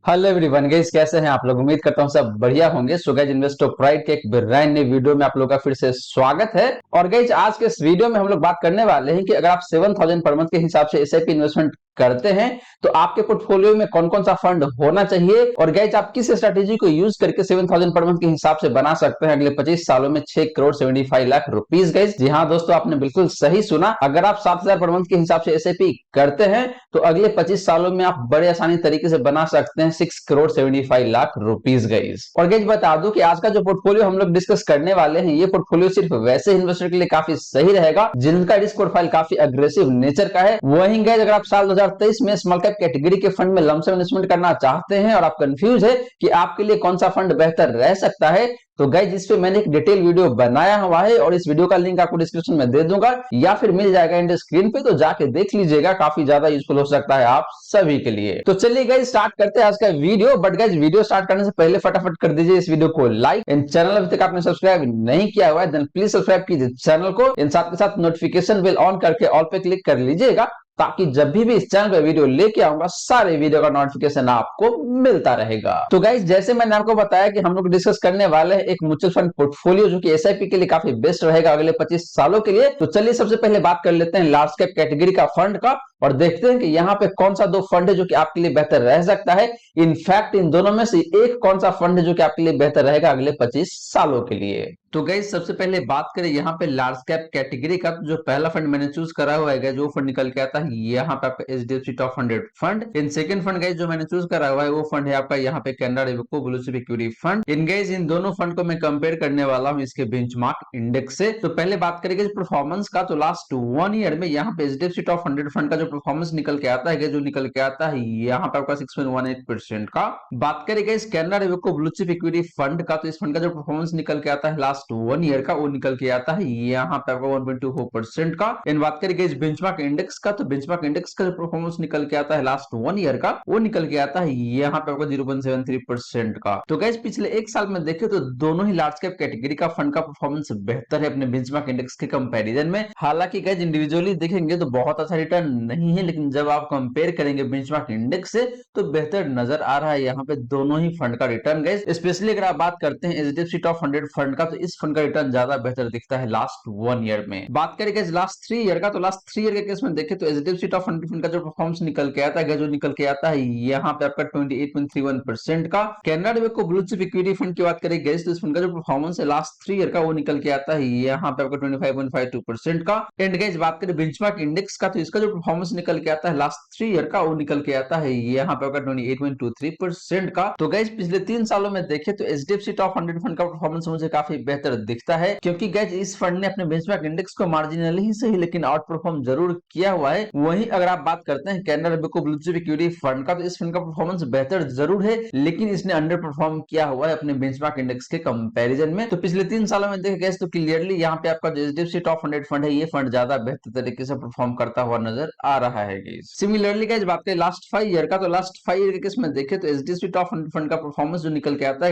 Hello everyone guys, कैसे हैं आप लोग। उम्मीद करता हूं सब बढ़िया होंगे। सो गाइस, इन्वेस्टर प्राइड के एक ब्रांड नए वीडियो में आप लोगों का फिर से स्वागत है। और गाइस, आज के इस वीडियो में हम लोग बात करने वाले हैं कि अगर आप 7000 पर मंथ के हिसाब से एसआईपी इन्वेस्टमेंट करते हैं तो आपके पोर्टफोलियो में कौन कौन सा फंड होना चाहिए, और गाइस आप किस स्ट्रेटेजी को यूज करके 7000 पर मंथ के हिसाब से बना सकते हैं अगले 25 सालों में 6 करोड़ 75 लाख रुपीस। गाइस जी हाँ दोस्तों, आपने बिल्कुल सही सुना। अगर आप 7000 पर मंथ के हिसाब से एसआईपी करते हैं तो अगले 25 सालों में आप बड़े आसानी तरीके से बना सकते हैं 6 करोड़ 75 लाख रुपीस। गाइस और गाइस बता दूं कि आज का जो पोर्टफोलियो हम लोग डिस्कस करने वाले हैं, ये पोर्टफोलियो सिर्फ वैसे इन्वेस्टर के लिए काफी सही रहेगा जिनका रिस्क प्रोफाइल काफी अग्रेसिव नेचर का है। वहीं गाइस, अगर आप साल 2023 में स्मॉल कैप कैटेगरी के फंड में लमसम इन्वेस्टमेंट करना चाहते हैं और आप कंफ्यूज है कि आपके लिए कौन सा फंड बेहतर रह सकता है, तो गाइस इस पे मैंने एक डिटेल वीडियो बनाया हुआ है और इस वीडियो का लिंक आपको डिस्क्रिप्शन में दे दूंगा या फिर मिल जाएगा एंड स्क्रीन पे, तो जाके देख लीजिएगा। काफी ज्यादा यूजफुल हो सकता है आप सभी के लिए। तो चलिए गाइस, स्टार्ट करते हैं आज का video. But guys, video start करने से पहले फटाफट कर दीजिए इस वीडियो को लाइक। एंड चैनल अभी तक आपने सब्सक्राइब नहीं किया हुआ है देन प्लीज सब्सक्राइब कीजिए चैनल को। इन साथ के साथ नोटिफिकेशन बेल ऑन करके ऑल पे क्लिक कर लीजिएगा ताकि जब भी इस चैनल पे वीडियो लेके आऊंगा सारे वीडियो का नोटिफिकेशन आपको मिलता रहेगा। तो गाइस, जैसे मैंने आपको बताया कि हम लोग डिस्कस करने वाले हैं एक म्यूचुअल फंड पोर्टफोलियो जो कि एसआईपी के लिए काफी बेस्ट रहेगा अगले 25 सालों के लिए। तो चलिए सबसे पहले बात कर लेते हैं लार्ज कैप कैटेगरी का फंड का और देखते हैं कि यहाँ पे कौन सा दो फंड है जो कि आपके लिए बेहतर रह सकता है। इनफैक्ट इन दोनों में से एक कौन सा फंड है जो कि आपके लिए बेहतर रहेगा अगले 25 सालों के लिए। तो गाइस, सबसे पहले बात करें यहाँ पे लार्ज कैप कैटेगरी का, तो जो पहला फंड मैंने चूज करा हुआ है जो फंड निकल के आता है यहाँ पे आपका HDFC top 100 fund. In second fund guys जो मैंने चूज करा हुआ है वो फंड है आपका यहाँ पे Canara Robeco blue chip equity fund. इन गाइस इन दोनों फंड को मैं कंपेयर करने वाला हूँ इसके बेंचमार्क इंडेक्स से। तो पहले बात करेंगे परफॉर्मेंस का, तो लास्ट 1 ईयर में यहाँ पे एचडीएफसी टॉप 100 फंड का जो परफॉर्मेंस निकल के आता है जो निकल के आता है यहाँ पे आपका 6.18% का। बात करेंगे इस Canara Robeco blue chip equity fund का, तो इस फंड का जो परफॉर्मेंस निकल के आता है लास्ट 1 ईयर का वो निकल के आता है यहाँ पे आपका 1.24% का। इन बात करेंगे इस बेंचमार्क इंडेक्स का, तो बेंचमार्क इंडेक्स का जो परफॉर्मेंस निकल के आता है लास्ट 1 ईयर का वो निकल के आता है यहाँ पे आपका 0.73% का। तो गाइस पिछले एक साल में देखें तो दोनों ही लार्ज कैप कैटेगरी का फंड का परफॉर्मेंस बेहतर है अपने बेंचमार्क इंडेक्स के कंपैरिजन में। हालांकि गाइस इंडिविजुअली देखेंगे तो बहुत अच्छा रिटर्न नहीं है, लेकिन जब आप कंपेयर करेंगे बेंचमार्क इंडेक्स से तो बेहतर नजर आ रहा है यहाँ पे दोनों ही फंड का रिटर्न। गाइस स्पेशली अगर आप बात करते हैं एचडीएफसी टॉप 100 फंड का, तो इस फंड का रिटर्न ज्यादा बेहतर दिखता है लास्ट 1 ईयर में। बात करें लास्ट 3 ईयर का, तो लास्ट 3 ईयर के केस में देखें तो एचडीएफसी टॉप 100 फंड का जो परफॉर्मेंस निकल के आता है जो निकल के आता है यहाँ पे आपका 28.31% का। Canara Robeco blue chip equity fund की बात करें तो इस फंड का जो परफॉर्मेंस है लास्ट 3 ईयर का वो निकल के आता है यहाँ पे आपका 25.52% का। एंड गाइस बात करें बेंचमार्क इंडेक्स का, तो इसका जो परफॉर्मेंस निकल के आता है लास्ट 3 ईयर का वो निकल के आता है यहाँ पे आपका 28.23% का। तो गाइस पिछले 3 सालों में देखें तो एचडीएफसी टॉप 100 फंड का परफॉर्मेंस मुझे काफी बेहतर दिखता है, क्योंकि गाइस इस फंड ने अपने बेंचमार्क इंडेक्स को मार्जिनली ही सही लेकिन आउट परफॉर्म जरूर किया हुआ है। वहीं अगर आप बात करते हैं Canara Robeco blue chip equity fund का, तो इस फंड का परफॉर्मेंस बेहतर जरूर है लेकिन इसने अंडर परफॉर्म किया हुआ है अपने बेंचमार्क इंडेक्स के कंपैरिजन में। तो पिछले 3 सालों में देखें गैस तो क्लियरली यहाँ पे आपका जो एचडीएफसी टॉप 100 फंड है ये फंड ज्यादा बेहतर तरीके से परफॉर्म करता हुआ नजर आ रहा है। सिमिलरली गाइस बात करें लास्ट 5 ईयर का, तो लास्ट 5 ईयर के केस में देखें तो एचडीएफसी टॉप 100 फंड का परफॉर्मेंस जो निकल के आता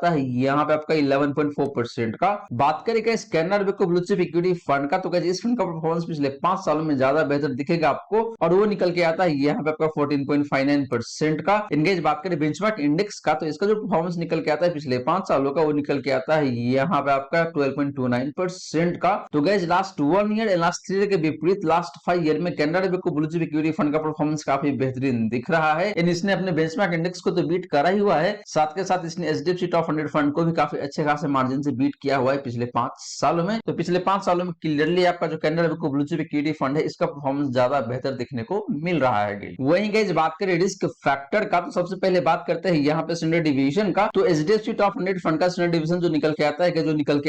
है यहाँ पे आपका 11.4% का। बात करें guys Canara Robeco blue chip equity fund का, तो गाइस इस फंड का परफॉर्मेंस पिछले 5 सालों में ज्यादा बेहतर दिखेगा आपको और वो निकल के आता है यहाँ पे आपका 14.59% का। इनकेस बात करें बेंचमार्क इंडेक्स का, तो इसका जो परफॉर्मेंस निकल के आता है पिछले 5 सालों का वो निकल के आता है यहाँ पे आपका 12.29% का। तो guys last 1 year and last 3 year के विपरीत लास्ट 5 ईयर में Canara Robeco blue chip equity fund का परफॉर्मेंस काफी बेहतरीन दिख रहा है। इसने अपने बेंचमार्क इंडेक्स को तो बीट करा ही हुआ है, साथ के साथ इसने एचडीएफसी टॉप 100 फंड को भी काफी अच्छे खासे मार्जिन से बीट किया हुआ है पिछले 5 सालों में। तो पिछले 5 सालों में क्लियरली आपका जो Canara Robeco blue chip equity fund है इसका परफॉर्मेंस ज्यादा बेहतर दिखने को मिल रहा है। वहीं गाइस बात करें रिस्क फैक्टर का, तो सबसे पहले बात करते हैं यहाँ पे स्टैंडर्ड डिवीजन का, तो एचडीएफसी टॉप 100 फंड का स्टैंडर्ड डिवीजन जो निकल के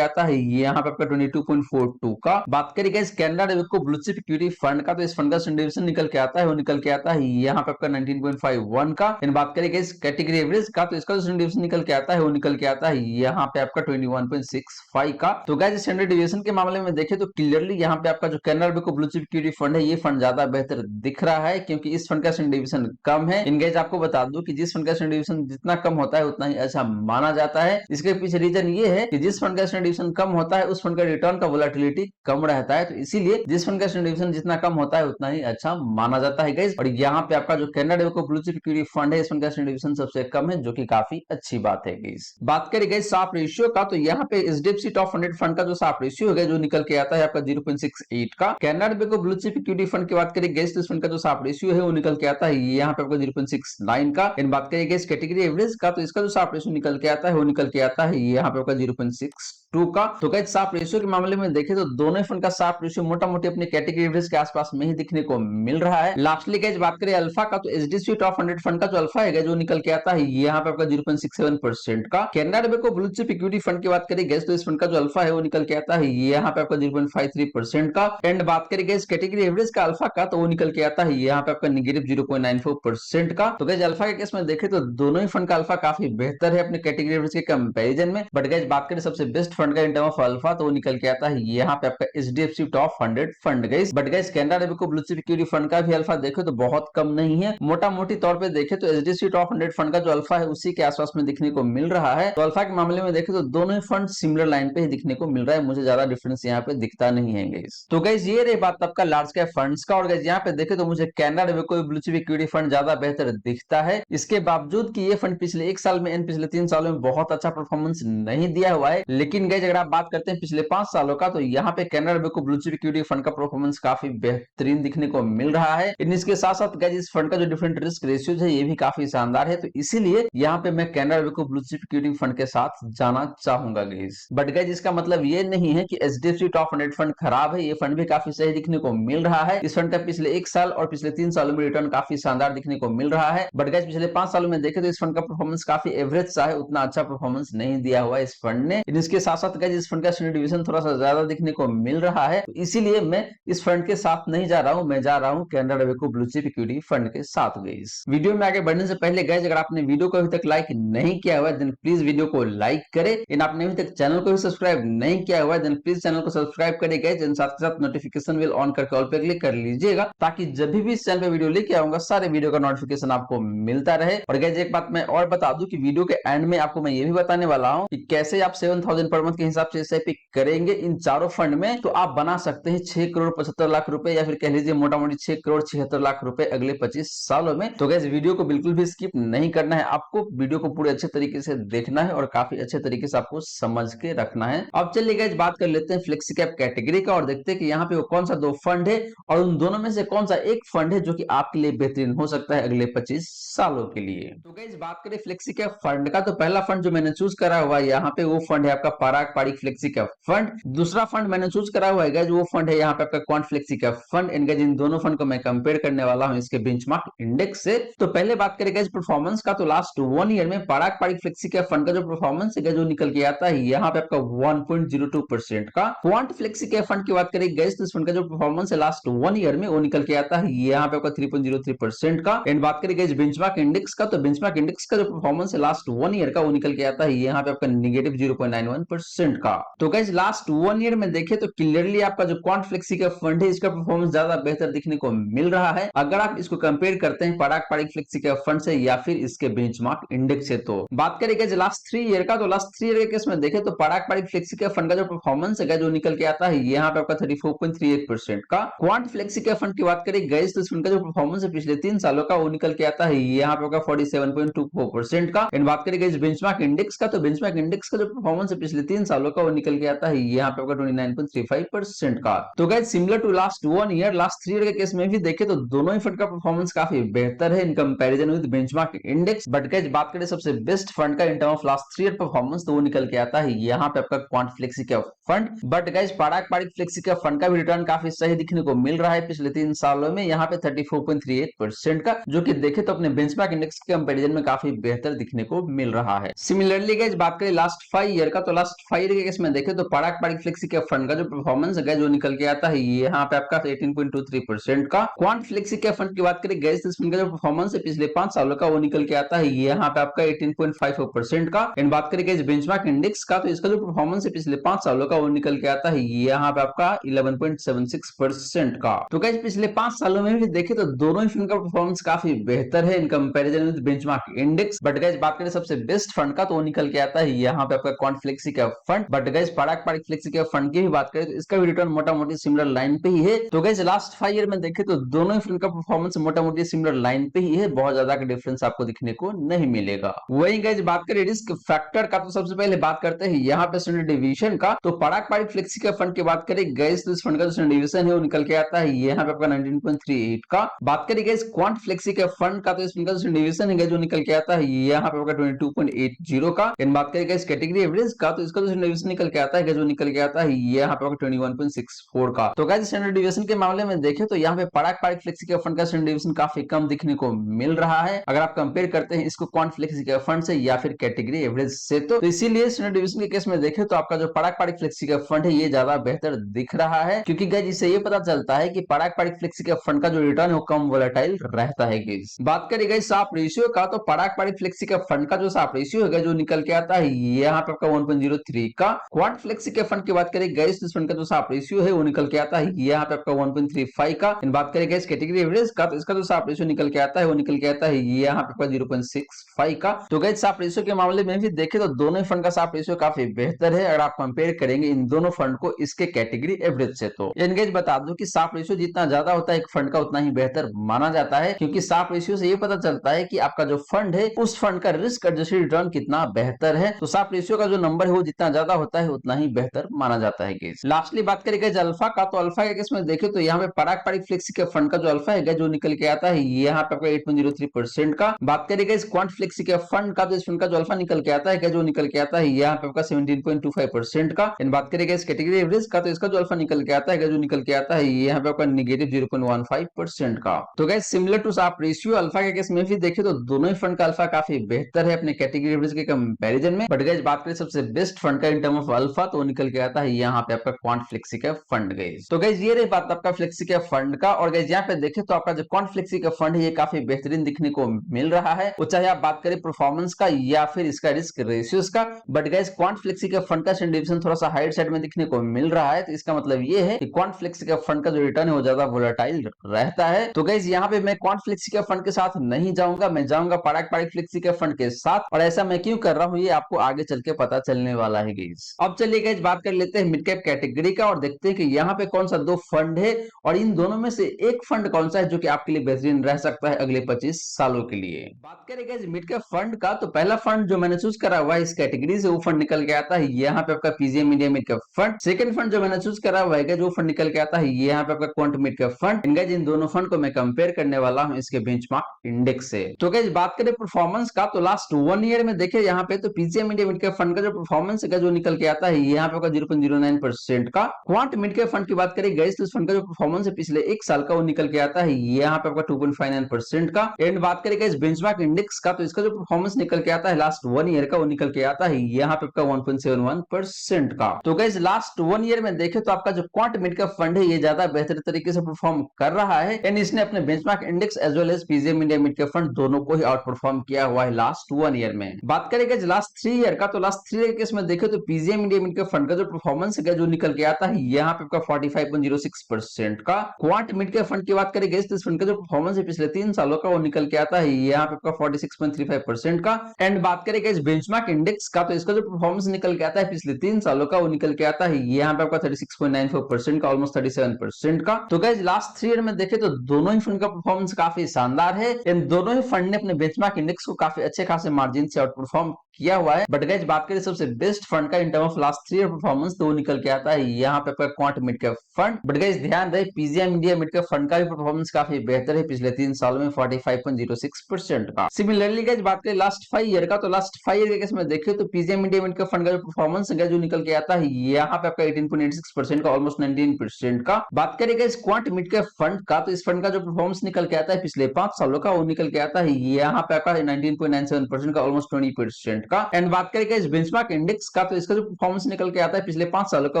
आता है यहाँ पे आपका 22.42 का। बात करें guys Canara Robeco blue chip equity fund का, तो इस फंड का स्टैंडर्ड डिवीजन निकल के आता है वो निकल के आता है यहाँ पे आपका 19.51 का। इन बात करें गाइस कैटेगरी एवरेज का, तो इसका जो स्टैंडर्ड डिवीजन निकल के आता है वो निकल के आता है यहाँ पे आपका 1.65 का। तो गाइस स्टैंडर्ड डिविएशन के मामले में देखें तो क्लियरली यहाँ पे आपका जो Canara Robeco blue chip equity fund है, ये फंड ज्यादा बेहतर दिख रहा है क्योंकि इस फंड का स्टैंडर्ड डिविएशन कम है। इन गाइस आपको बता दूं कि जिस फंड का स्टैंडर्ड डिविएशन जितना कम होता है उतना ही अच्छा माना जाता है। इसके पीछे रीजन ये है कि जिस फंड का स्टैंडर्ड डिविएशन कम होता है उस फंड का रिटर्न का वोलेटिलिटी कम रहता है, तो इसीलिए जिस फंड का स्टैंडर्ड डिविएशन जितना कम होता है उतना ही अच्छा माना जाता है गाइस। और यहाँ पे आपका जो Canara Robeco blue chip equity fund है, इस फंड का स्टैंडर्ड डिविएशन सबसे कम है, जो कि काफी अच्छी बात है गाइस। बात करें गाइस साफ रेशियो का, तो यहाँ पे एचडीएफसी टॉप 100 फंड का जो साफ रेशियो है जो निकल के आता है आपका 0.68 का। Canara Robeco blue chip equity fund की बात करें गाइस तो इस फंड का जो साफ रेशियो है वो निकल के आता है यहाँ पे आपका 0.69 का। इन बात करें गाइस कैटेगरी एवरेज का, तो इसका जो साफ रेशियो निकल के आता है वो निकल के आता है यहाँ पे आपका 0.62 का। तो गाइस साफ रेशियो के मामले में देखें तो दोनों ही फंड का साफ रेशियो मोटा मोटी अपने कैटेगरी एवरेज के आसपास में ही दिखने को मिल रहा है। लास्टली गाइस बात करें अल्फा का, तो एचडीएफसी टॉप 100 फंड का जो अल्फा है जो निकल के आता है यहाँ पे आपका 0.67% का। Canara Robeco blue chip equity fund की बात करें गाइस तो इस फंड का जो अल्फा है वो निकल के आता है यहाँ पे आपका 0.53% का। एंड बात करें गाइस कैटेगरी एवरेज का अल्फा का, तो वो निकल के आता है यहाँ पे आपका नेगेटिव 0.94% का। तो गाइस अल्फा के केस में देखें तो दोनों ही फंड का अल्फा काफी बेहतर है अपने कैटेगरी एवरेज के कंपैरिजन में। बट गाइस बात करें सबसे बेस्ट फंड का इन टर्म ऑफ अल्फा, तो वो निकल के आता है यहाँ पे आपका HDFC top 100 fund guys. But guys Canara Robeco blue chip equity fund का भी अल्फा देखो तो बहुत कम नहीं है। मोटा मोटी तौर पे देखें तो एचडीएफसी टॉप 100 फंड का जो अल्फा है उसी के आसपास में दिखने को मिल रहा है। तो अल्फा के मामले में देखें तो दोनों ही फंड सिमिलर लाइन पे ही दिखने को मिल रहा है, मुझे ज्यादा डिफरेंस यहाँ पे दिखता नहीं है गाइस। तो गाइस ये रही बात आपका लार्ज कैप फंड्स का। और गाइस यहाँ पे देखें तो मुझे Canara Robeco blue chip equity fund ज्यादा बेहतर दिखता है, इसके बावजूद कि ये फंड पिछले 1 साल में एंड पिछले 3 सालों में बहुत अच्छा परफॉर्मेंस नहीं दिया हुआ है। लेकिन गाइस अगर आप बात करते हैं पिछले 5 सालों का, तो यहाँ पे Canara Robeco blue chip equity fund का परफॉर्मेंस काफी बेहतरीन दिखने को मिल रहा है। इसके साथ साथ गाइस इस फंड का जो डिफरेंट रिस्क रेशियोज है ये भी काफी शानदार है, तो इसीलिए यहाँ पे मैं Canara Robeco blue chip equity fund के साथ जाना चाहूंगा गाइस। बट गाइस इसका मतलब ये नहीं है कि एचडीएफसी टॉप 100 फंड खराब है, ये फंड भी काफी सही दिखने को मिल रहा है। इस फंड का पिछले 1 साल और पिछले 3 सालों में रिटर्न काफी शानदार दिखने को मिल रहा है। बट गाइस पिछले 5 सालों में देखें तो इस फंड का परफॉर्मेंस काफी एवरेज सा है, उतना अच्छा परफॉर्मेंस नहीं दिया हुआ है इस फंड ने। इसके साथ साथ गाइस इस फंड का स्टैंडर्ड डिविएशन थोड़ा सा ज्यादा दिखने को मिल रहा है, तो इसीलिए मैं इस फंड के साथ नहीं जा रहा हूं, मैं जा रहा हूं Canara Robeco blue chip equity fund के साथ गाइस। वीडियो में आगे बढ़ने से पहले गाइस अगर आपने वीडियो को अभी तक लाइक नहीं किया हुआ है देन प्लीज वीडियो को लाइक करें। इन आपने अभी तक चैनल को भी सब्सक्राइब नहीं किया हुआ है देन प्लीज चैनल को सब्सक्राइब करें गाइस, साथ के साथ नोटिफिकेशन बेल ऑन करके ऑल पे क्लिक कर लीजिएगा ताकि जब भी इस चैनल पे वीडियो लेके आऊंगा सारे वीडियो का नोटिफिकेशन आपको मिलता रहे। और गाइस एक बात मैं और बता दूं कि वीडियो के एंड में आपको मैं ये भी बताने वाला हूं कि कैसे आप 7000 पर मंथ के हिसाब से एसआईपी करेंगे इन चारों फंड में, तो आप बना सकते हैं 6 करोड़ 75 लाख रुपए या फिर कह लीजिए मोटा मोटी 6 करोड़ 76 लाख रुपए अगले 25 सालों में। तो गाइस वीडियो को बिल्कुल भी स्किप नहीं करना है, आपको वीडियो को पूरे अच्छे तरीके से देखना है और काफी अच्छे तरीके से आपको समझ के रखना है। अब चलिए गाइस बात कर लेते हैं फ्लेक्सी कैप कैटेगरी का और देखते हैं कि यहाँ पे वो कौन सा 2 फंड है और उन दोनों में से कौन सा एक फंड है जो कि आपके लिए बेहतरीन हो सकता है अगले 25 सालों के लिए। तो गाइस बात करें फ्लेक्सी कैप फंड का, तो पहला फंड जो मैंने चूज करा हुआ है यहाँ पे वो फंड है आपका पराग पारिक फ्लेक्सी कैप फंड। दूसरा फंड मैंने चूज करा हुआ है गाइस वो फंड है यहाँ पे आपका क्वांट फ्लेक्सी कैप फंड। इन दोनों फंड को मैं कंपेयर करने वाला हूँ इसके बेंचमार्क इंडेक्स से। तो पहले बात करें गाइस परफॉर्मेंस का, तो लास्ट 1 ईयर में पराग पारिक फ्लेक्सी कैप फंड का जो परफॉर्मेंस है जो निकल के आता है यहाँ पे आपका 1.02% का। क्वांट फ्लेक्सी कैप फंड की बात करें गाइस तो इस फंड का जो परफॉर्मेंस है लास्ट 1 ईयर में वो निकल के आता है यहाँ पे आपका 3.03% का। एंड बात करें गाइस बेंचमार्क इंडेक्स का, तो बेंचमार्क इंडेक्स का जो परफॉर्मेंस है लास्ट 1 ईयर का वो निकल के आता है यहाँ पे आपका नेगेटिव 0.91% का। तो गाइस लास्ट 1 ईयर में देखें तो क्लियरली आपका जो क्वांट फ्लेक्सी कैप फंड है इसका परफॉर्मेंस ज्यादा बेहतर दिखने को मिल रहा है अगर आप इसको कंपेयर करते हैं पराग पारिक फ्लेक्सी कैप फंड से या फिर इसके बेंचमार्क इंडेक्स से। तो बात करें गाइस लास्ट 3 ईयर का, तो लास्ट 3 ईयर के केस में देखें तो पराग पारिक फ्लेक्सी कैप फंड का जो परफॉर्मेंस है जो निकल के आता है यहाँ पे आपका 34.38% का। क्वांट फ्लेक्सी कैप फंड की बात करें गाइस तो इस फंड का जो परफॉर्मेंस है पिछले 3 सालों का वो निकल के आता है यहाँ पे आपका 47.24% का। एंड बात करें गाइस बेंचमार्क इंडेक्स का, तो बेंचमार्क इंडेक्स का जो परफॉर्मेंस है पिछले 3 सालों का वो निकल के आता है यहाँ पे आपका 29.35% का। तो guys similar to last 1 year last 3 year के केस में भी देखें तो दोनों ही फंड का परफॉर्मेंस काफी बेहतर है in comparison with benchmark index. But guys बात करें सबसे बेस्ट फंड का in term of last 3 year performance, तो वो निकल के आता है यहाँ पे आपका Quant flexi cap fund. But guys Parag Parikh flexi cap fund का भी रिटर्न काफी सही दिखने को मिल रहा है पिछले 3 सालों में यहाँ पे 34.38% का, जो कि देखे तो अपने बेंचमार्क इंडेक्स के कंपैरिजन में काफी बेहतर दिखने को मिल रहा है। सिमिलरली गाइस बात करें लास्ट 5 ईयर का, तो लास्ट 5 ईयर के केस में देखें तो पराग पारिक फ्लेक्सी कैप फंड का जो परफॉर्मेंस है जो निकल के आता है यहाँ पे आपका 18.23% का। क्वांट फ्लेक्सी कैप फंड की बात करें गाइस तो इस फंड का जो परफॉर्मेंस है पिछले 5 सालों का वो निकल के आता है यहाँ पे आपका 18.54% का। एंड बात करें गाइस बेंचमार्क इंडेक्स इंडेक्स का, तो इसका जो परफॉर्मेंस है पिछले 5 सालों का वो निकल के आता है यहाँ पे आपका 11.76% का। तो गाइस पिछले 5 सालों में भी देखे तो दोनों ही फंड का परफॉर्मेंस काफी बेहतर है in comparison with benchmark index. But guys बात करें सबसे बेस्ट फंड का, तो वो निकल के आता है यहाँ पे आपका क्वांट फ्लेक्सी का fund. But guys Parag Parikh flexi के फंड की भी बात करें तो इसका भी रिटर्न मोटा मोटी सिमिलर लाइन पे ही है। तो गाइस लास्ट 5 ईयर में देखे तो दोनों ही फंड का परफॉर्मेंस मोटा मोटी सिमिलर लाइन पे ही है, बहुत ज्यादा का डिफरेंस आपको दिखने को नहीं मिलेगा। वही गाइस बात करें रिस्क फैक्टर का, तो सबसे पहले बात करते हैं यहाँ पे स्टैंडर्ड डिवीजन का। तो पराग पारिक फ्लेक्सी के फंड की बात करें गाइस तो इस फंड का जो स्टैंडर्ड डिवीजन है वो निकल के आता है यहाँ पे आपका 19.38 का। बात करें गाइस क्वांट फ्लेक्सी के फंड का, तो इस फंड का जो स्टैंडर्ड डिवीजन है जो निकल के आता है यहाँ पे आपका 22.80 का। इन बात करें गाइस कैटेगरी एवरेज का, तो इसका जो स्टैंडर्ड डिवीजन निकल के आता है जो निकल के आता है यहाँ पे आपका 21.64 का। तो गाइस स्टैंडर्ड डिवीजन के मामले में देखें तो यहाँ पे पराग पारिक फ्लेक्सी के फंड का स्टैंडर्ड डिवीजन काफी कम दिखने को मिल रहा है अगर आप कंपेयर करते हैं इसको क्वांट फ्लेक्सी के फंड से या फिर कैटेगरी एवरेज से। तो इसीलिए स्टैंडर्ड डिवीजन के केस में देखें तो आपका जो पराग पारिक फ्लेक्सी का फंड है ये ज्यादा बेहतर दिख रहा है, क्योंकि गाइस इससे ये पता चलता है कि पराग पारिक फ्लेक्सी के फंड का जो रिटर्न है वो कम वोलेटाइल रहता है गाइस। बात करें गाइस साप रेशियो का, तो पराग पारिक फ्लेक्सी के फंड का जो साप रेशियो है जो निकल के आता है यहाँ पे आपका 1.03 का। क्वांट फ्लेक्सी के फंड की बात करें गाइस तो इस फंड का जो साप रेशियो है वो निकल के आता है यहाँ पे आपका 1.35 का। इन बात करें गाइस कैटेगरी एवरेज का, तो इसका जो साप रेशियो निकल के आता है वो निकल के आता है यहाँ पे आपका 0.65 का। तो गाइस साप रेशियो के मामले में भी देखें तो दोनों ही फंड का साप रेशियो काफी बेहतर है अगर आप कंपेयर करेंगे इन दोनों फंड को इसके कैटेगरी एवरेज से। तो गाइस बता दूं कि साप रेशियो जितना ज्यादा होता है एक फंड का उतना ही बेहतर माना जाता है, क्योंकि साप रेशियो से ये पता चलता है कि आपका जो फंड है उस फंड का रिस्क एडजस्टेड रिटर्न कितना बेहतर है। तो साप रेशियो का जो नंबर है वो जितना ज्यादा होता है उतना ही बेहतर माना जाता है गाइस। लास्टली बात करें गाइस अल्फा का, तो अल्फा के केस में देखें तो यहाँ पे पराग पारिक फ्लेक्सी के फंड का जो अल्फा है जो निकल के आता है यहाँ पे आपका 8.03% का। बात करें गाइस क्वांट फ्लेक्सी के फंड का, तो इस फंड का जो अल्फा निकल के आता है जो निकल के आता है यहाँ पे आपका 17.25% का। इन बात करें गाइस कैटेगरी एवरेज का, तो इसका जो अल्फा निकल के आता है जो निकल के आता है यहाँ पे आपका नेगेटिव 0.15% का। तो guys similar to Sharpe ratio alpha के केस में भी देखें तो दोनों ही फंड का अल्फा काफी बेहतर है अपने कैटेगरी एवरेज के कंपैरिजन में। बट गाइस बात करें सबसे बेस्ट फंड का इन टर्म ऑफ अल्फा, तो निकल के आता है यहाँ पे आपका क्वांट फ्लेक्सी का फंड गाइस। तो गाइस ये रही बात आपका फ्लेक्सी के फंड का। और गाइस यहाँ पे देखें तो आपका जो क्वांट फ्लेक्सी का फंड है ये काफी बेहतरीन दिखने को मिल रहा है, वो चाहे आप बात करें परफॉर्मेंस का या फिर इसका रिस्क रेशियोज का। बट गाइस क्वांट फ्लेक्सी के फंड का स्टैंडर्ड डिवीजन थोड़ा सा हाइट साइड में दिखने को मिल रहा है, तो इसका मतलब ये है कि क्वांट फ्लेक्सी का फंड का जो रिटर्न है वो ज्यादा वोलेटाइल रहता है। तो गाइस यहाँ पे मैं क्वांट फ्लेक्सी के फंड के साथ नहीं जाऊंगा, मैं जाऊंगा पराग पारिक फ्लेक्सी के फंड के साथ। और ऐसा मैं क्यों कर रहा हूँ ये आपको आगे चल के पता चलने वाला है गाइस। अब चलिए गाइस बात कर लेते हैं मिड कैप कैटेगरी का और देखते हैं कि यहाँ पे कौन सा दो फंड है और इन दोनों में से एक फंड कौन सा है जो कि आपके लिए बेहतरीन रह सकता है अगले 25 सालों के लिए। बात करें गाइस मिड कैप फंड का, तो पहला फंड जो मैंने चूज करा हुआ है इस कैटेगरी से वो फंड निकल के आता है यहाँ पे आपका PGM India mid cap fund. Second fund जो मैंने चूज करा हुआ है जो फंड निकल के आता है यहाँ पे आपका क्वांट मिड कैप फंड। इन दोनों फंड को मैं कंपेयर करने वाला हूँ इसके बेंचमार्क इंडेक्स से। तो गाइस बात करें परफॉर्मेंस का, तो लास्ट 1 ईयर में देखे यहाँ पे तो PGM India mid cap fund का जो परफॉर्मेंस है जो निकल के आता है यहाँ पे आपका 0.09% का। क्वांट मिड कैप फंड की बात करें गाइस तो इस फंड का जो परफॉर्मेंस है पिछले 1 साल का वो निकल के आता है यहाँ पे आपका 2.59% का। एंड बात करें गाइस बेंचमार्क इंडेक्स का, तो इसका जो परफॉर्मेंस निकल के आता है लास्ट 1 ईयर का वो निकल के आता है यहाँ पे आपका 1.71% का। तो गाइस लास्ट 1 ईयर में देखे तो आपका जो क्वांट मिड कैप फंड है ये ज्यादा बेहतर तरीके से परफॉर्म कर रहा है एंड इसने अपने benchmark index as well as PGM India mid cap fund दोनों को ही आउट परफॉर्म किया हुआ है लास्ट 1 ईयर में। बात करें गाइस लास्ट 3 ईयर का, तो लास्ट 3 ईयर के केस में देखे तो PGM India mid cap fund का जो परफॉर्मेंस है जो निकल के आता है यहाँ पे आपका 45.06% का। क्वांट मिड कैप फंड की बात करें गाइस तो इस फंड का जो परफॉर्मेंस है पिछले 3 सालों का वो निकल के आता है यहाँ पे आपका 46.35% का। एंड बात करें गाइस बेंचमार्क इंडेक्स का, तो इसका जो परफॉर्मेंस निकल के आता है पिछले 3 सालों का वो निकल के आता है यहाँ पे आपका 36.94% का, ऑलमोस्ट 37% का। तो गाइस लास्ट 3 ईयर में देखे तो दोनों ही फंड का परफॉर्मेंस काफी शानदार है। इन दोनों ही फंड ने अपने बेंचमार्क इंडेक्स को काफी अच्छे खासे मार्जिन से आउट परफॉर्म किया हुआ है। बट गाइस बात करें सबसे बेस्ट फंड का in term of last 3 year performance, तो वो निकल के आता है यहाँ पे आपका quant mid cap fund. But guys ध्यान रहे PGM India mid cap fund का भी परफॉर्मेंस काफी बेहतर है पिछले 3 सालों में 45.06% का। सिमिलरली गाइस बात करें लास्ट 5 ईयर का, तो लास्ट 5 ईयर के केस में देखें तो PGM India mid cap fund का जो परफॉर्मेंस है जो निकल के आता है यहाँ पे आपका 18.86% का, ऑलमोस्ट 19% का। बात करें guys quant mid cap fund का, तो इस फंड का जो परफॉर्मेंस निकल के आता है पिछले 5 सालों का वो निकल के आता है यहाँ पे आपका 19.97% का, ऑलमोस्ट 20% का। एंड बात करें गाइस बेंचमार्क इंडेक्स का, तो इसका जो परफॉर्मेंस निकल के आता है पिछले 5 सालों का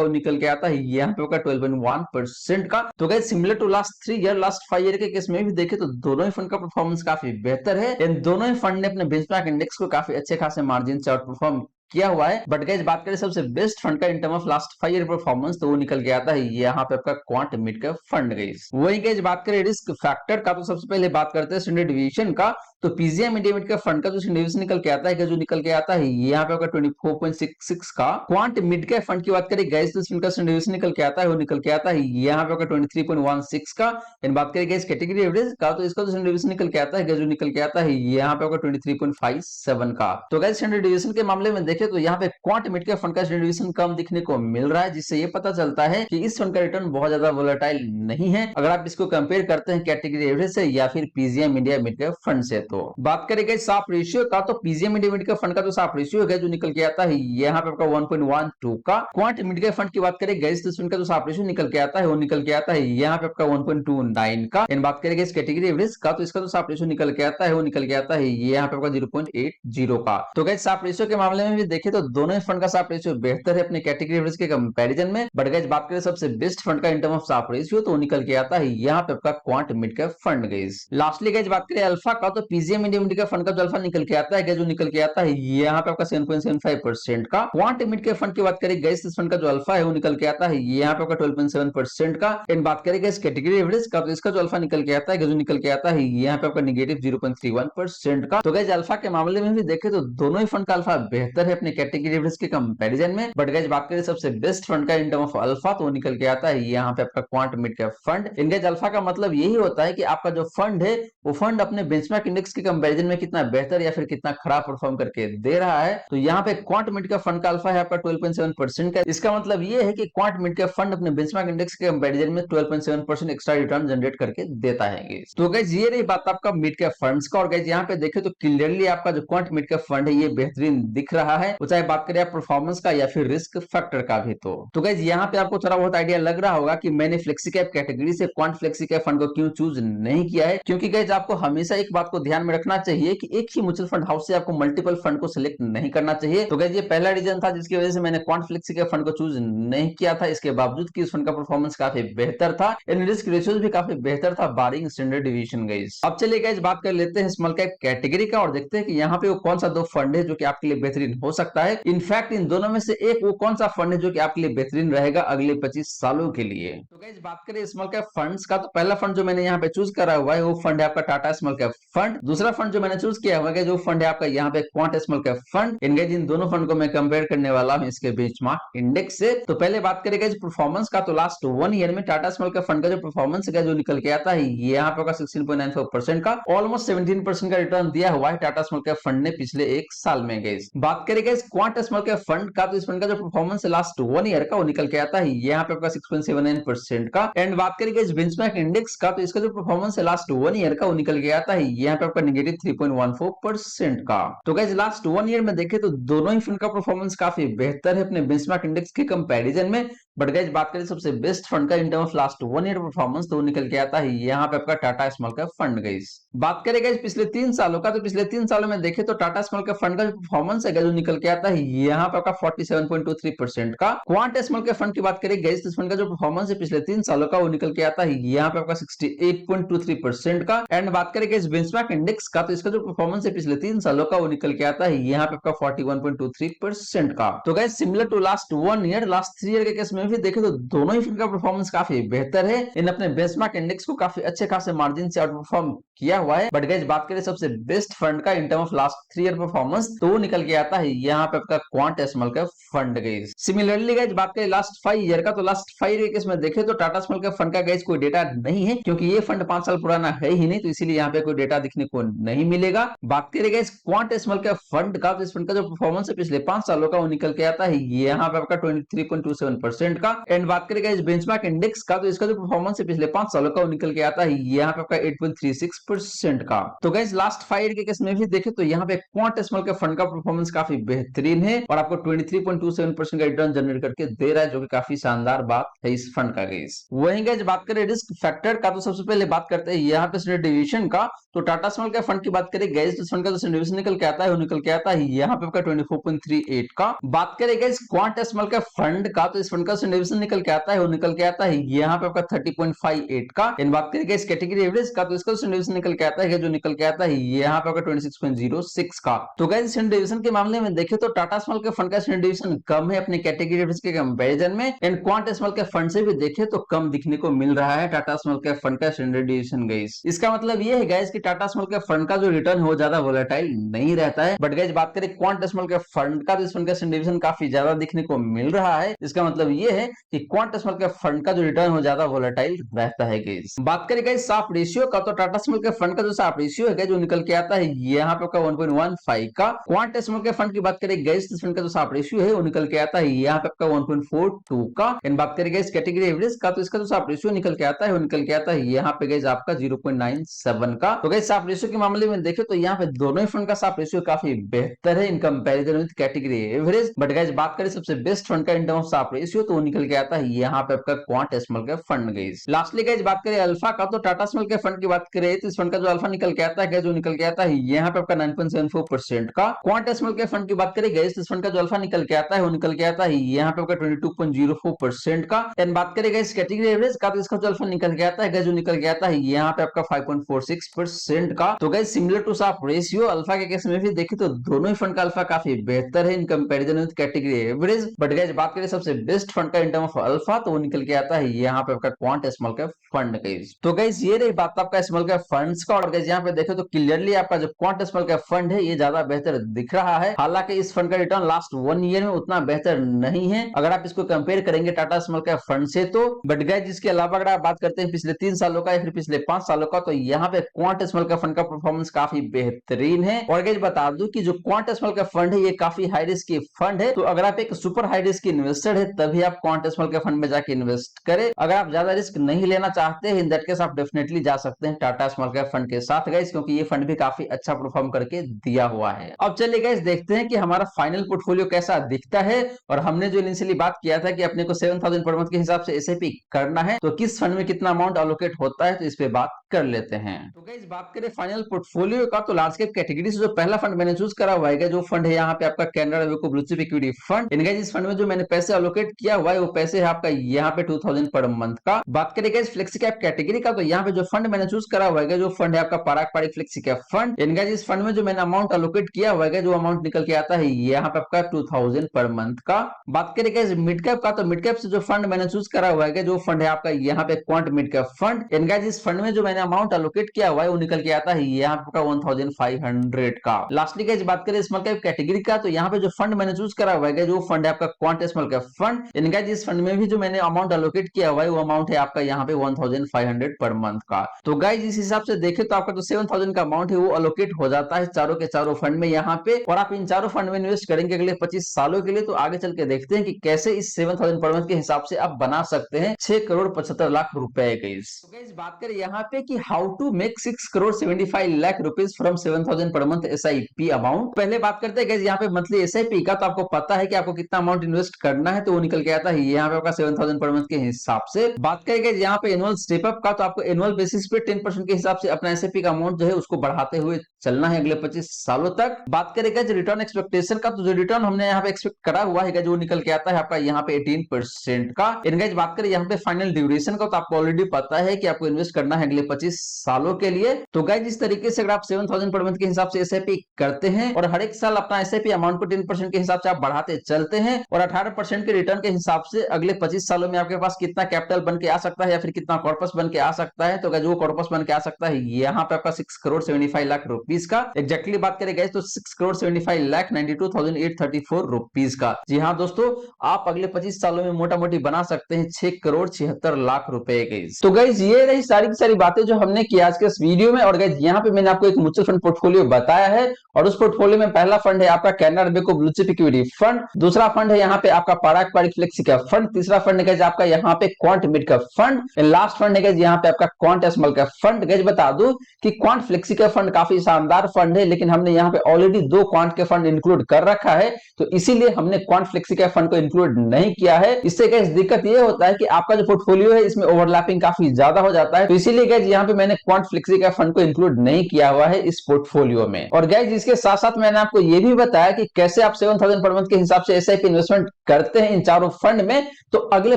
वो निकल के आता है यहाँ पे आपका 12.1% का। तो guys similar to last 3 year last 5 year के केस में भी देखे तो दोनों ही फंड का परफॉर्मेंस काफी बेहतर है। इन दोनों ही फंड ने अपने बेंचमार्क इंडेक्स को काफी अच्छे खासे मार्जिन से आउट परफॉर्म किया हुआ है। बट गाइस बात करें सबसे बेस्ट फंड का in term of last 5 year performance, तो वो निकल के आता है यहाँ पे आपका quant mid cap fund guys. वही गाइस बात करें रिस्क फैक्टर का, तो सबसे पहले बात करते हैं स्टैंडर्ड डिवीजन का। तो PGM India mid cap fund का जो स्टैंडर्ड डिवीजन निकल के आता है, जो निकल के आता है यहाँ पे आपका 24.66 का। क्वांट मिड कैप फंड की बात करें गाइस, तो इसका स्टैंडर्ड डिवीजन निकल के आता है, वो निकल के आता है यहाँ पे आपका 23.16 का। एंड बात करें गाइस कैटेगरी एवरेज का, तो इसका जो स्टैंडर्ड डिवीजन निकल के आता है, जो निकल के आता है यहाँ पे आपका 23.57 का। तो गाइस स्टैंडर्ड डिवीजन के मामले में देखें तो यहाँ पे क्वांट मिड कैप फंड का स्टैंडर्ड डिवीजन कम दिखने को मिल रहा है, जिससे ये पता चलता है कि इस फंड का रिटर्न बहुत ज्यादा वोलेटाइल नहीं है अगर आप इसको कंपेयर करते हैं कैटेगरी एवरेज से या फिर PGM India mid cap fund से। तो बात करेंगे साफ रेशियो का, तो PGM India mid cap fund का जो साफ रेशियो है जो निकल के आता है यहाँ पे आपका 1.12 का। क्वांट मिड कैप फंड की बात करें गाइस, तो इसका जो साफ रेशियो निकल के आता है वो निकल के आता है यहाँ पे आपका 1.29 का। एंड बात करेंगे इस कैटेगरी एवरेज का, तो इसका जो साफ रेशियो निकल के आता है वो निकल के आता है यहाँ पे आपका 0.80 का। तो गाइस साफ रेशियो के मामले में भी देखें तो दोनों ही फंड का साफ रेशियो बेहतर है अपने कैटेगरी एवरेज के कंपैरिजन में। बट गाइस बात करें सबसे बेस्ट फंड का इन टर्म ऑफ साफ रेशियो, तो निकल के आता है यहाँ पे आपका quant mid cap fund guys. Lastly guys बात करें अल्फा का, तो PGM India mid cap fund का जो अल्फा निकल के आता है, जो निकल के आता है यहाँ पे आपका 7.75% का। क्वांट मिड कैप फंड की बात करें गाइस, इस फंड का जो अल्फा है वो निकल के आता है यहाँ पे आपका 12.7% का। एंड बात करें गाइस कैटेगरी एवरेज का, तो इसका जो अल्फा निकल के आता है, जो निकल के आता है यहाँ पे आपका नेगेटिव 0.31% का। तो गाइस अल्फा के मामले में भी देखें तो दोनों ही फंड का अल्फा बेहतर है अपने कैटेगरी एवरेज के कंपैरिजन में। बट गाइस बात करें सबसे बेस्ट फंड का इन टर्म ऑफ अल्फा, तो निकल के आता है यहाँ पे आपका क्वांट मिड कैप फंड। इन गाइस अल्फा का मतलब यही होता है कि आपका जो फंड है वो फंड अपने बेंचमार्क इंडेक्स के कंपैरिजन में कितना बेहतर या फिर कितना खराब परफॉर्म करके दे रहा है। तो यहाँ पे क्वांट मिड कैप फंड का अल्फा है आपका 12.7% का। इसका मतलब ये है कि क्वांट मिड कैप फंड अपने बेंचमार्क इंडेक्स के कंपैरिजन में 12.7% एक्स्ट्रा रिटर्न जनरेट करके देता है। तो गाइस ये रही बात आपका मिड कैप फंड्स का। और गाइस यहाँ पे देखे तो क्लियरली आपका जो क्वांट मिड कैप फंड है ये बेहतरीन दिख रहा है, वो चाहे बात करें आप परफॉर्मेंस का या फिर रिस्क फैक्टर का भी। तो गाइस यहाँ पे आपको थोड़ा बहुत आइडिया लग रहा होगा कि मैंने फ्लेक्सी कैप कैटेगरी से क्वांट फ्लेक्सी कैप फंड को क्यों चूज नहीं किया है। क्योंकि गाइस आपको हमेशा एक बात को ध्यान में रखना चाहिए कि एक ही म्यूचुअल फंड हाउस से आपको मल्टीपल फंड को सिलेक्ट नहीं करना चाहिए। तो गाइस ये पहला रीजन था जिसकी वजह से मैंने क्वांट फ्लेक्सी कैप फंड को चूज नहीं किया था। इसके बावजूद कि इस फंड का परफॉर्मेंस काफी बेहतर था, इन रिस्क रेशियोज भी काफी बेहतर था बारिंग स्टैंडर्ड डिवीजन गाइस। अब चलिए गाइस बात कर लेते हैं स्मॉल कैप कैटेगरी का और देखते हैं कि यहाँ पे वो कौन सा दो फंड है जो कि आपके लिए बेहतरीन हो सकता है। इनफैक्ट इन दोनों में से एक वो कौन सा फंड है जो कि आपके लिए बेहतरीन रहेगा अगले 25 सालों के लिए। तो गाइस बात करें स्मॉल कैप फंड्स का, तो पहला फंड जो मैंने यहाँ पे चूज करा हुआ है वो फंड है आपका टाटा स्मॉल कैप फंड। दूसरा फंड जो मैंने चूज किया हुआ है जो फंड है आपका यहाँ पे क्वांट स्मॉल कैप फंड। इन दोनों फंड को मैं कंपेयर करने वाला हूँ इसके बेंचमार्क इंडेक्स से। तो पहले बात करेंगे परफॉर्मेंस का, तो लास्ट 1 ईयर में टाटा स्मॉल कैप फंड का जो परफॉर्मेंस है जो निकल के आता है यहाँ पे आपका 16.94% का, ऑलमोस्ट 17% का रिटर्न दिया हुआ है टाटा स्मॉल कैप फंड ने पिछले एक साल में गाइस। बात करेंगे क्वांट स्मॉल कैप फंड का, तो इस फंड का जो परफॉर्मेंस है लास्ट 1 ईयर का वो निकल के आता है यहाँ पे आपका 6.79% का। एंड बात करेंगे इस बेंचमार्क इंडेक्स का, तो इसका जो परफॉर्मेंस है लास्ट 1 ईयर का वो निकल के आता है यहाँ पे आपका नेगेटिव 3.14% का। तो गाइस लास्ट 1 ईयर में देखें तो दोनों ही फंड का परफॉर्मेंस काफी बेहतर है अपने बेंचमार्क इंडेक्स के कंपैरिजन में। बट गाइस बात करें सबसे बेस्ट फंड का in term of last 1 year performance, तो निकल के आता है यहाँ पे आपका Tata small cap fund guys. बात करें गाइस पिछले 3 सालों का, तो पिछले 3 सालों में देखें तो टाटा स्मॉल कैप फंड का जो परफॉर्मेंस है जो निकल के आता है यहाँ पे आपका 47.23% का। क्वांट स्मॉल कैप फंड की बात करें गाइस, इस फंड का जो परफॉर्मेंस है पिछले 3 सालों का वो निकल के आता है यहाँ पे आपका 68.23% का। एंड बात करें गाइस बेंचमार्क इंडेक्स का, तो इसका जो परफॉर्मेंस है पिछले 3 सालों का वो निकल के आता है यहाँ पे आपका 41.23% का। तो guys similar to last 1 year, last 3 year के केस में भी देखें तो दोनों ही फंड का परफॉर्मेंस काफी बेहतर है। इन अपने बेंचमार्क इंडेक्स को काफी अच्छे खासे मार्जिन से आउट परफॉर्म किया हुआ है। बट गाइस बात करें सबसे बेस्ट फंड का in term of last 3 year performance, तो वो निकल के आता है यहाँ पे आपका quant small cap fund guys. Similarly guys बात करें लास्ट 5 ईयर का, तो लास्ट 5 ईयर के केस में देखें तो टाटा स्मॉल कैप फंड का गाइस कोई डेटा नहीं है, क्योंकि ये फंड 5 साल पुराना है ही नहीं, तो इसीलिए यहाँ पे कोई डेटा दिखने को नहीं मिलेगा। बात करें guys quant small cap fund का, तो इस फंड का जो परफॉर्मेंस है पिछले 5 सालों का वो निकल के आता है यहाँ पे आपका 23.27% का। एंड बात करें गाइस बेंचमार्क इंडेक्स का, तो इसका जो परफॉर्मेंस है पिछले 5 सालों का वो निकल के आता है यहाँ पे आपका 8.36% का। तो गाइस लास्ट 5 ईयर के केस में भी देखें तो यहाँ पे क्वांट स्मॉल कैप फंड का परफॉर्मेंस काफी बेहतरीन है और आपको 23.27% का रिटर्न जनरेट करके दे रहा है, जो कि काफी शानदार बात है इस फंड का गाइस। वहीं गाइस बात करें रिस्क फैक्टर का, तो सबसे पहले बात करते हैं यहाँ पे स्टैंडर्ड डिवीजन का। तो टाटा स्मॉल कैप फंड की बात करें गाइस, तो फंड का जो स्टैंडर्ड डिवीजन निकल के आता है वो निकल के आता है यहाँ पे आपका 24.38 का। बात करें guys quant small cap fund का, तो इस फंड का डिवीजन निकल के आता है वो निकल के आता है यहाँ पे आपका 30.58 का। इन बात करेंगे इस कैटेगरी एवरेज का, तो इसका डिवीजन निकल के आता है जो निकल के आता है यहाँ पे आपका 26.06 का। तो गाइस स्टैंडर्ड डिवीजन के मामले में देखें तो टाटा स्मॉल के फंड का स्टैंडर्ड डिवीजन कम है अपने कैटेगरी एवरेज के कंपैरिजन में, एंड क्वांट स्मॉल के फंड से भी देखें तो कम दिखने को मिल रहा है टाटा स्मॉल के फंड का स्टैंडर्ड डिवीजन गाइस। इसका मतलब ये है गाइस कि टाटा स्मॉल के फंड का जो रिटर्न हो ज्यादा वोलेटाइल नहीं रहता है, बट गाइस बात करें क्वांट स्मॉल के फंड का, तो इस फंड का स्टैंडर्ड डिवीजन काफी ज्यादा दिखने को मिल रहा है। इसका मतलब ये है कि क्वांट स्मॉल के फंड का जो रिटर्न हो ज्यादा वोलेटाइल रहता है गाइस। बात करें गाइस साफ रेशियो का, तो टाटा स्मॉल के फंड का जो साफ रेशियो है जो निकल के आता है यहाँ पे आपका 1.15 का। क्वांट स्मॉल के फंड की बात करें गाइस, इस फंड का जो साफ रेशियो है वो निकल के आता है यहाँ पे आपका 1.42 का। एंड बात करें गाइस कैटेगरी एवरेज का, तो इसका जो साफ रेशियो निकल के आता है वो निकल के आता है यहाँ पे गाइस आपका 0.97 का। तो गाइस साफ रेशियो के मामले में देखें तो यहाँ पे दोनों ही फंड का साफ रेशियो काफी बेहतर है in comparison with category average. But guys बात करें सबसे बेस्ट फंड का इन टर्म्स ऑफ साफ रेशियो, तो वो निकल के आता है यहाँ पे आपका क्वांट स्मॉल के फंड गाइस। लास्टली गाइस बात करें अल्फा का, तो टाटा स्मॉल के फंड की बात करें तो इस फंड का जो अल्फा निकल के आता है जो निकल के आता है यहाँ पे आपका 9.74% का। क्वांट स्मॉल के फंड की बात करें गाइस, इस फंड का जो अल्फा निकल के आता है वो निकल के आता है यहाँ पे आपका 22.04% का। एंड बात करें गाइस कैटेगरी एवरेज का, तो इसका जो अल्फा निकल के आता है जो निकल के आता है यहाँ पे आपका 5.46% का। तो गाइस सिमिलर टू साफ रेशियो अल्फा के केस में भी देखें तो दोनों ही फंड का अल्फा काफी बेहतर है in comparison with category average. But guys बात करें सबसे बेस्ट फंड का इन टर्म ऑफ अल्फा, तो वो निकल के आता है यहाँ पे आपका quant small cap fund guys. तो गाइस ये रही बात आपका स्मॉल कैप फंड्स का, और गाइस यहाँ पे देखें तो क्लियरली आपका जो क्वांट स्मॉल कैप फंड है ये ज्यादा बेहतर दिख रहा है। हालांकि इस फंड का रिटर्न लास्ट 1 ईयर में उतना बेहतर नहीं है अगर आप इसको कंपेयर करेंगे टाटा स्मॉल कैप फंड से तो। बट गाइस इसके अलावा अगर आप बात करते हैं पिछले 3 सालों का या फिर पिछले 5 सालों का, तो यहाँ पे क्वांट स्मॉल कैप फंड का परफॉर्मेंस काफी बेहतरीन है। और गाइस बता दूं कि जो क्वांट स्मॉल कैप फंड है ये काफी हाई रिस्क की फंड है, तो अगर आप एक सुपर हाई रिस्क इन्वेस्टर है तभी आप क्वांट स्मॉल कैप फंड में जाके इन्वेस्ट करें। अगर आप ज्यादा रिस्क नहीं लेना चाहते हैं इन दैट केस आप डेफिनेटली जा सकते हैं टाटा स्मॉल कैप फंड के साथ गाइस, क्योंकि ये फंड भी काफी अच्छा परफॉर्म करके दिया हुआ है। अब चलिए गाइस देखते हैं कि हमारा फाइनल पोर्टफोलियो कैसा दिखता है। और हमने जो इनिशियली बात किया था कि अपने को 7000 पर मंथ के हिसाब से एसआईपी करना है, तो किस फंड में कितना अमाउंट एलोकेट होता है, तो इस पे बात कर लेते हैं। तो गाइस बात करें फाइनल पोर्टफोलियो का, तो लार्ज कैप कैटेगरी से जो पहला फंड मैंने चूज करा हुआ है जो फंड है यहाँ पे आपका कैनरा वेको ब्लू चिप इक्विटी फंड। इनका इस फंड में जो मैंने पैसे एलोकेट किया हुआ है वो पैसे है आपका यहाँ पे 2000 पर मंथ का। बात करें गाइस फ्लेक्सी कैप कैटेगरी का, तो यहाँ पे जो फंड मैंने चूज करा हुआ है जो फंड है आपका पराग पारिक फ्लेक्सी कैप फंड। इनका इस फंड में जो मैंने अमाउंट एलोकेट किया हुआ है जो अमाउंट निकल के आता है यहाँ पे आपका 2000 पर मंथ का। बात करें गाइस मिड कैप का, तो मिड कैप से जो फंड मैंने चूज करा हुआ है जो फंड है आपका यहाँ पे क्वांट मिड कैप फंड। इनका इस फंड में जो मैंने अमाउंट एलोकेट किया हुआ है वो निकल के आता है यहाँ पे 1500 का। लास्टली गाइस बात करें स्मॉल कैप कैटेगरी का, तो यहाँ पे जो फंड मैंने चूज करा हुआ है जो फंड है आपका क्वांट स्मॉल कैप फंड। इनका इस फंड में भी जो मैंने अमाउंट एलोकेट किया हुआ है वो अमाउंट है आपका यहाँ पे 1500 पर मंथ का। तो गाइस इस हिसाब से देखें तो आपका जो 7000 का अमाउंट है वो एलोकेट हो जाता है चारों के चारों फंड में यहाँ पे, और आप इन चारों फंड में इन्वेस्ट करेंगे अगले 25 सालों के लिए। तो आगे चल के देखते हैं कि कैसे इस 7000 पर मंथ के हिसाब से आप बना सकते हैं 6 करोड़ 75 लाख रुपए गाइस। तो गाइस बात करें यहाँ पे कि how to make 6 crore 75 lakh rupees from 7000 per month SIP amount. पहले बात करते हैं गाइस यहाँ पे मंथली एसआईपी का, तो आपको पता है कि आपको कितना अमाउंट इन्वेस्ट करना है, तो वो निकल के आता है यहाँ पे आपका 7000 पर मंथ के हिसाब से। बात करें गाइस यहाँ पे एनुअल स्टेप अप का, तो आपको एनुअल बेसिस पे 10% के हिसाब से अपना एसआईपी का अमाउंट जो है उसको बढ़ाते हुए चलना है अगले 25 सालों तक। बात करेगा जो रिटर्न एक्सपेक्टेशन का, तो जो रिटर्न हमने यहाँ पे एक्सपेक्ट करा हुआ है जो निकल के आता है आपका यहाँ पे 18% का। इनका बात करें यहाँ पे फाइनल ड्यूरेशन का, तो आपको ऑलरेडी पता है कि आपको इन्वेस्ट करना है अगले 25 सालों के लिए। तो गाइस इस तरीके से अगर आप 7000 पर मंथ के हिसाब से एसआईपी करते हैं और हर एक साल अपना एसआईपी अमाउंट को 10% के हिसाब से आप बढ़ाते चलते हैं और 18% के रिटर्न के हिसाब से अगले 25 सालों में आपके पास कितना कैपिटल बन के आ सकता है या फिर कितना कॉर्पस बन के आ सकता है, तो गाइस वो कॉर्पस बन के आ सकता है यहाँ पे आपका 6 करोड़ 75 लाख रुपीस का। एग्जैक्टली बात करें गाइस तो 6 करोड़ 75 लाख 92,834 रुपीस का। जी हाँ दोस्तों, आप अगले 25 सालों में मोटा मोटी बना सकते हैं 6 करोड़ 76 लाख रुपए गाइस। तो गाइस ये रही सारी की सारी बातें जो हमने की आज के इस वीडियो में। और गाइस यहाँ पे मैंने आपको एक म्यूचुअल फंड पोर्टफोलियो बताया है, और उस पोर्टफोलियो में पहला फंड है आपका Canara Beko blue chip equity fund, दूसरा फंड है यहाँ पे आपका पराग पारिक फ्लेक्सी कैप फंड, तीसरा फंड है आपका यहाँ पे quant mid cap fund, last fund है यहाँ पे आपका quant small cap fund. Guys बता दूं कि क्वांट फ्लेक्सी कैप फंड काफी शानदार फंड है, लेकिन हमने यहाँ पे ऑलरेडी 2 क्वांट के फंड इंक्लूड कर रखा है, तो इसीलिए हमने क्वांट फ्लेक्सी कैप फंड को इंक्लूड नहीं किया है। इससे गाइस दिक्कत ये होता है कि आपका जो पोर्टफोलियो है इसमें ओवरलैपिंग काफी ज्यादा हो जाता है, तो इसीलिए गाइस यहाँ पे मैंने क्वांट फ्लेक्सी कैप फंड को इंक्लूड नहीं किया हुआ है इस पोर्टफोलियो में। और गाइस इसके साथ साथ मैंने आपको ये भी बताया कि कैसे आप 7000 पर मंथ के हिसाब से एसआईपी इन्वेस्टमेंट करते हैं इन चारों फंड फंड में, तो अगले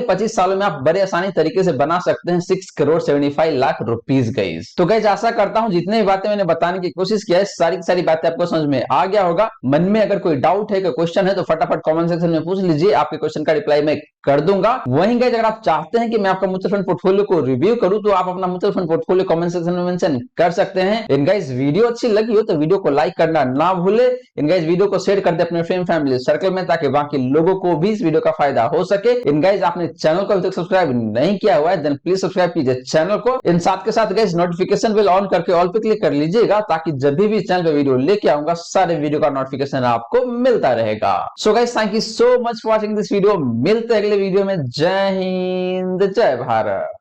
25 सालों में आप बड़े आसानी तरीके से बना सकते हैं 6 करोड़ 75 लाख रुपीज गाइस। तो गाइस आशा करता हूं जितने भी बातें मैंने बताने की कोशिश किया है सारी की सारी बातें आपको समझ में आ गया होगा। मन में अगर कोई डाउट है, कोई क्वेश्चन है तो फटाफट कमेंट सेक्शन में पूछ लीजिए, आपके क्वेश्चन का रिप्लाई मैं कर दूंगा। वहीं गाइस अगर आप चाहते हैं कि मैं आपका म्यूचुअल फंड पोर्टफोलियो को रिव्यू करूं तो आप अपना mutual fund portfolio comment section में मेंशन कर सकते हैं। इन गाइस वीडियो अच्छी लगी हो तो वीडियो को लाइक करना ना भूले। इन गाइस वीडियो को शेयर कर दे अपने फ्रेंड फैमिली सर्कल में ताकि बाकी लोगों को भी इस वीडियो का फायदा हो सके। इन गाइस आपने चैनल को अभी तक सब्सक्राइब नहीं किया हुआ है देन प्लीज सब्सक्राइब कीजिए चैनल को। इन साथ के साथ गाइस नोटिफिकेशन बेल ऑन करके ऑल पे क्लिक कर लीजिएगा ताकि जब भी चैनल पे वीडियो लेके आऊंगा सारे वीडियो का नोटिफिकेशन आपको मिलता रहेगा। So guys thank you so much for watching this video. मिलते हैं अगले वीडियो में। जय हिंद जय भारत।